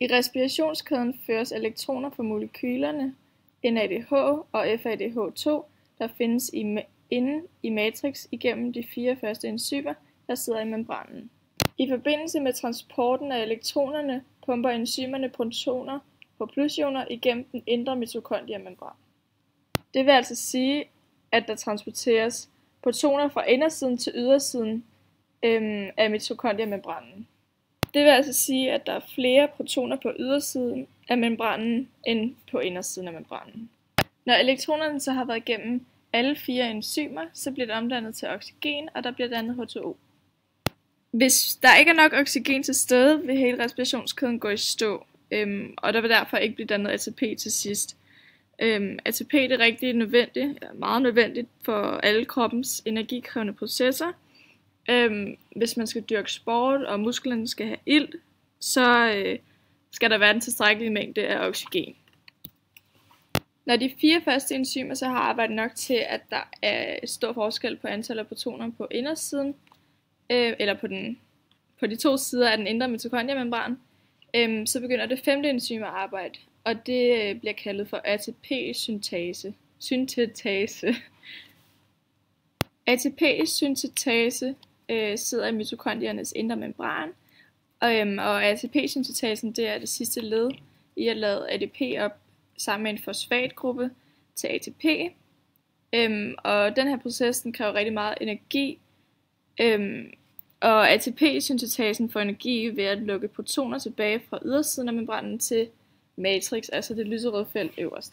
I respirationskæden føres elektroner fra molekylerne NADH og FADH2, der findes inde i matrix igennem de 4 første enzymer, der sidder i membranen. I forbindelse med transporten af elektronerne pumper enzymerne protoner på plusioner igennem den indre mitokondriemembran. Det vil altså sige, at der transporteres protoner fra indersiden til ydersiden af mitokondriemembranen. Det vil altså sige, at der er flere protoner på ydersiden af membranen end på indersiden af membranen. Når elektronerne så har været igennem alle 4 enzymer, så bliver det omdannet til oxygen, og der bliver dannet H2O. Hvis der ikke er nok oxygen til stede, vil hele respirationskæden gå i stå, og der vil derfor ikke blive dannet ATP til sidst. ATP er rigtig nødvendigt, meget nødvendigt for alle kroppens energikrævende processer. Hvis man skal dyrke sport, og musklerne skal have ilt, så skal der være en tilstrækkelig mængde af oxygen. Når de 4 første enzymer så har arbejdet nok til, at der er stor forskel på antallet af protoner på indersiden, eller på de 2 sider af den indre mitokondriemembran, så begynder det 5. enzym at arbejde, og det bliver kaldet for ATP-syntase. ATP-syntase sidder i mitokondriernes indre membran, og ATP-syntesen det er det sidste led i at lade ADP op sammen med en fosfatgruppe til ATP. Og den her proces den kræver rigtig meget energi, og ATP-syntesen får energi ved at lukke protoner tilbage fra ydersiden af membranen til matrix, altså det lyserøde felt øverst.